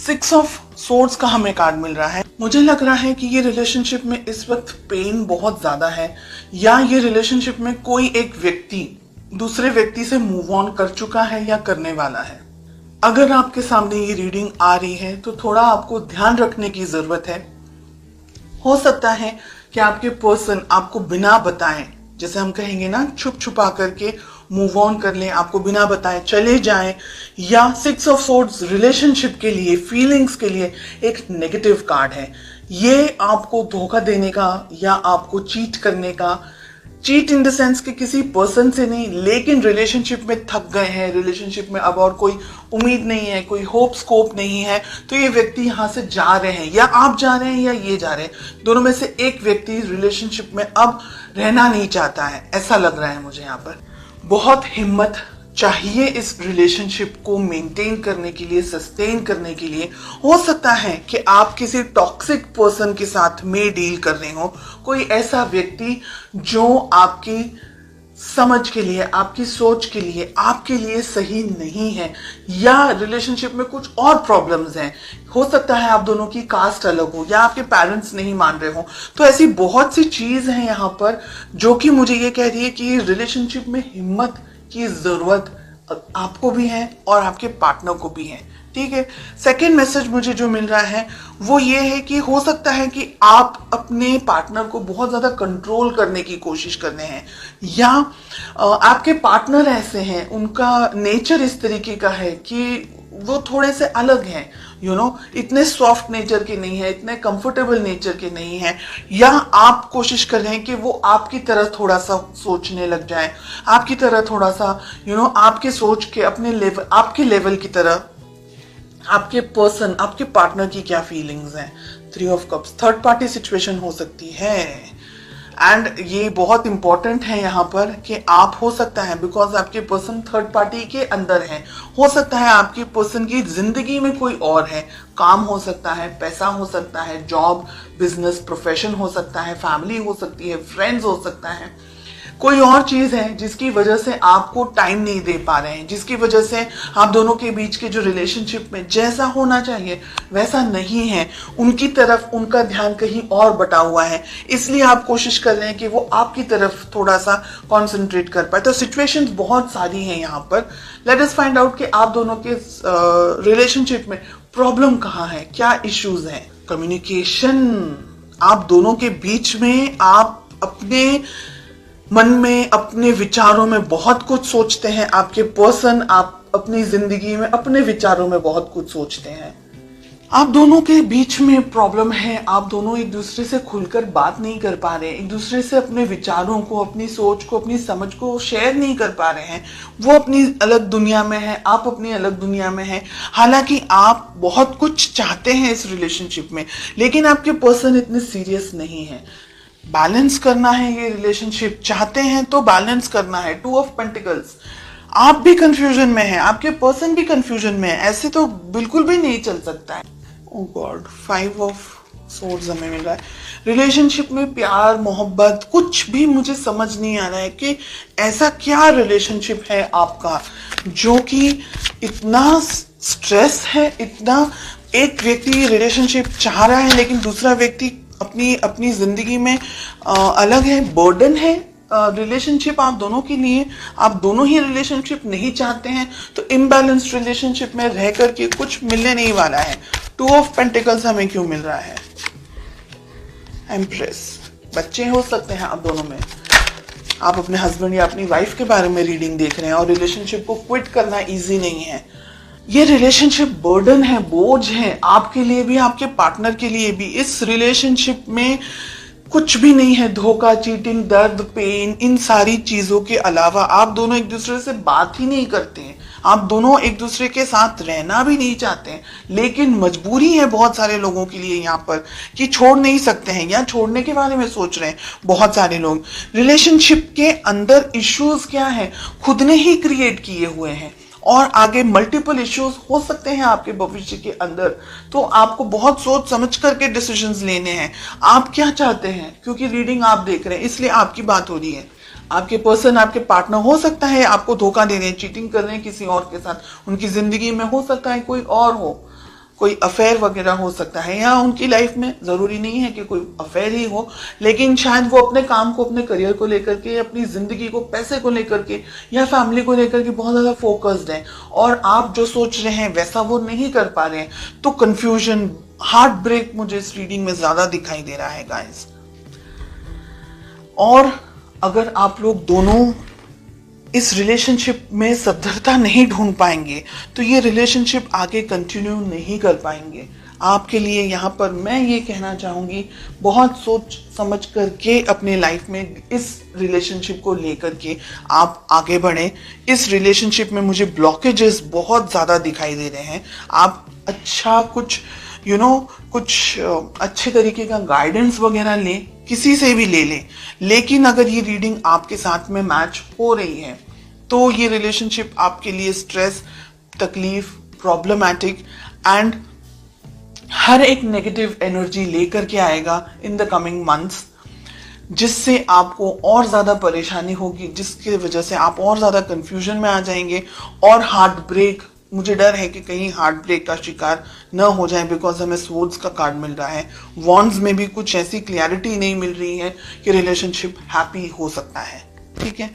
Six of swords का हमें card मिल रहा है। मुझे लग रहा है कि ये रिलेशनशिप में इस वक्त पेन बहुत ज्यादा है, या ये रिलेशनशिप में कोई एक व्यक्ति दूसरे व्यक्ति से मूव ऑन कर चुका है या करने वाला है। अगर आपके सामने ये रीडिंग आ रही है तो थोड़ा आपको ध्यान रखने की जरूरत है। हो सकता है कि आपके पर्सन आपको बिना बताए, जैसे हम कहेंगे ना, छुप छुपा करके मूव ऑन कर लें, आपको बिना बताए चले जाएं, या सिक्स ऑफ सोर्ड्स रिलेशनशिप के लिए, फीलिंग्स के लिए एक नेगेटिव कार्ड है। ये आपको धोखा देने का या आपको चीट करने का, चीट इन द सेंस कि किसी पर्सन से नहीं, लेकिन रिलेशनशिप में थक गए हैं, रिलेशनशिप में अब और कोई उम्मीद नहीं है, कोई होप स्कोप नहीं है, तो ये व्यक्ति यहां से जा रहे हैं, या आप जा रहे हैं या ये जा रहे हैं। दोनों में से एक व्यक्ति रिलेशनशिप में अब रहना नहीं चाहता है, ऐसा लग रहा है मुझे यहाँ पर। बहुत हिम्मत चाहिए इस रिलेशनशिप को मेंटेन करने के लिए, सस्टेन करने के लिए। हो सकता है कि आप किसी टॉक्सिक पर्सन के साथ में डील कर रहे हो, कोई ऐसा व्यक्ति जो आपकी समझ के लिए, आपकी सोच के लिए, आपके लिए सही नहीं है, या रिलेशनशिप में कुछ और प्रॉब्लम्स हैं। हो सकता है आप दोनों की कास्ट अलग हो, या आपके पेरेंट्स नहीं मान रहे हो। तो ऐसी बहुत सी चीज हैं यहाँ पर जो कि मुझे ये कह रही है कि रिलेशनशिप में हिम्मत की जरूरत आपको भी है और आपके पार्टनर को भी है। ठीक है। सेकेंड मैसेज मुझे जो मिल रहा है वो ये है कि हो सकता है कि आप अपने पार्टनर को बहुत ज्यादा कंट्रोल करने की कोशिश कर रहे हैं, या आपके पार्टनर ऐसे हैं, उनका नेचर इस तरीके का है कि वो थोड़े से अलग हैं, इतने सॉफ्ट नेचर के नहीं है, इतने कंफर्टेबल नेचर के नहीं है, या आप कोशिश कर रहे हैं कि वो आपकी तरह थोड़ा सा सोचने लग जाए, आपकी तरह थोड़ा सा आपके सोच के अपने लेवल, आपके लेवल की तरह। आपके पर्सन, आपके पार्टनर की क्या फीलिंग्स हैं। 3 of cups, third party situation हो सकती है। एंड ये बहुत इंपॉर्टेंट है यहाँ पर कि आप, हो सकता है बिकॉज आपके पर्सन थर्ड पार्टी के अंदर है, हो सकता है आपके पर्सन की जिंदगी में कोई और है। काम हो सकता है, पैसा हो सकता है, जॉब, बिजनेस, प्रोफेशन हो सकता है, फैमिली हो सकती है, फ्रेंड्स हो सकता है, कोई और चीज है जिसकी वजह से आपको टाइम नहीं दे पा रहे हैं, जिसकी वजह से आप दोनों के बीच के जो रिलेशनशिप में जैसा होना चाहिए वैसा नहीं है। उनकी तरफ उनका ध्यान कहीं और बटा हुआ है, इसलिए आप कोशिश कर रहे हैं कि वो आपकी तरफ थोड़ा सा कंसंट्रेट कर पाए। तो सिचुएशंस बहुत सारी हैं यहाँ पर। लेट अस फाइंड आउट कि आप दोनों के रिलेशनशिप में प्रॉब्लम कहाँ है, क्या इश्यूज हैं। कम्युनिकेशन, आप दोनों के बीच में आप अपने मन में, अपने विचारों में बहुत कुछ सोचते हैं। आपके पर्सन, आप अपनी जिंदगी में अपने विचारों में बहुत कुछ सोचते हैं। आप दोनों के बीच में प्रॉब्लम है, आप दोनों एक दूसरे से खुलकर बात नहीं कर पा रहे, एक दूसरे से अपने विचारों को, अपनी सोच को, अपनी समझ को शेयर नहीं कर पा रहे हैं। वो अपनी अलग दुनिया में है, आप अपनी अलग दुनिया में है। हालांकि आप बहुत कुछ चाहते हैं इस रिलेशनशिप में, लेकिन आपके पर्सन इतने सीरियस नहीं है। बैलेंस करना है ये रिलेशनशिप, चाहते हैं तो बैलेंस करना है। 2 ऑफ पेंटिकल्स, आप भी कंफ्यूजन में हैं, आपके पर्सन भी कंफ्यूजन में है, ऐसे तो बिल्कुल भी नहीं चल सकता है। ओह गॉड, 5 ऑफ सोर्ड्स हमें मिल रहा है। रिलेशनशिप में प्यार, मोहब्बत, कुछ भी मुझे समझ नहीं आ रहा है कि ऐसा क्या रिलेशनशिप है आपका जो कि इतना स्ट्रेस है, इतना, एक व्यक्ति रिलेशनशिप चाह रहा है लेकिन दूसरा व्यक्ति अपनी जिंदगी में अलग है, बर्डन है रिलेशनशिप आप दोनों के लिए। आप दोनों ही रिलेशनशिप नहीं चाहते हैं, तो इम्बैलेंस्ड रिलेशनशिप में रह करके कुछ मिलने नहीं वाला है। 2 ऑफ पेंटिकल्स हमें क्यों मिल रहा है। एम्प्रेस, बच्चे हो सकते हैं आप दोनों में, आप अपने हस्बैंड या अपनी वाइफ के बारे में रीडिंग देख रहे हैं, और रिलेशनशिप को क्विट करना ईजी नहीं है। ये रिलेशनशिप बर्डन है, बोझ है, आपके लिए भी, आपके पार्टनर के लिए भी। इस रिलेशनशिप में कुछ भी नहीं है, धोखा, चीटिंग, दर्द, पेन, इन सारी चीजों के अलावा आप दोनों एक दूसरे से बात ही नहीं करते हैं। आप दोनों एक दूसरे के साथ रहना भी नहीं चाहते हैं, लेकिन मजबूरी है बहुत सारे लोगों के लिए यहाँ पर कि छोड़ नहीं सकते हैं, या छोड़ने के बारे में सोच रहे हैं बहुत सारे लोग। रिलेशनशिप के अंदर इश्यूज क्या है, खुद ने ही क्रिएट किए हुए हैं, और आगे मल्टीपल इश्यूज हो सकते हैं आपके भविष्य के अंदर। तो आपको बहुत सोच समझ करके डिसीजंस लेने हैं। आप क्या चाहते हैं, क्योंकि रीडिंग आप देख रहे हैं इसलिए आपकी बात हो रही है। आपके पर्सन, आपके पार्टनर हो सकता है आपको धोखा दे रहे हैं, चीटिंग कर रहे हैं किसी और के साथ, उनकी जिंदगी में हो सकता है कोई और हो, कोई अफेयर वगैरह हो सकता है, या उनकी लाइफ में जरूरी नहीं है कि कोई अफेयर ही हो, लेकिन शायद वो अपने काम को, अपने करियर को लेकर के, अपनी जिंदगी को, पैसे को लेकर के या फैमिली को लेकर के बहुत ज्यादा फोकस्ड है, और आप जो सोच रहे हैं वैसा वो नहीं कर पा रहे हैं। तो कंफ्यूजन, हार्ट ब्रेक मुझे इस रीडिंग में ज्यादा दिखाई दे रहा है गाइस। और अगर आप लोग दोनों इस रिलेशनशिप में सद्धरता नहीं ढूंढ पाएंगे तो ये रिलेशनशिप आगे कंटिन्यू नहीं कर पाएंगे। आपके लिए यहाँ पर मैं ये कहना चाहूंगी, बहुत सोच समझ करके अपने लाइफ में इस रिलेशनशिप को लेकर के आप आगे बढ़ें। इस रिलेशनशिप में मुझे ब्लॉकेजेस बहुत ज़्यादा दिखाई दे रहे हैं। आप अच्छा कुछ कुछ अच्छे तरीके का गाइडेंस वगैरह लें, किसी से भी ले लें, लेकिन अगर ये रीडिंग आपके साथ में मैच हो रही है तो ये रिलेशनशिप आपके लिए स्ट्रेस, तकलीफ, प्रॉब्लमैटिक एंड हर एक नेगेटिव एनर्जी लेकर के आएगा इन द कमिंग मंथ्स, जिससे आपको और ज्यादा परेशानी होगी, जिसकी वजह से आप और ज्यादा कंफ्यूजन में आ जाएंगे और हार्ट ब्रेक, मुझे डर है कि कहीं हार्ट ब्रेक का शिकार न हो जाए, बिकॉज हमें स्वॉर्ड्स का कार्ड मिल रहा है। वॉन्ड्स में भी कुछ ऐसी क्लैरिटी नहीं मिल रही है कि रिलेशनशिप हैप्पी हो सकता है। ठीक है।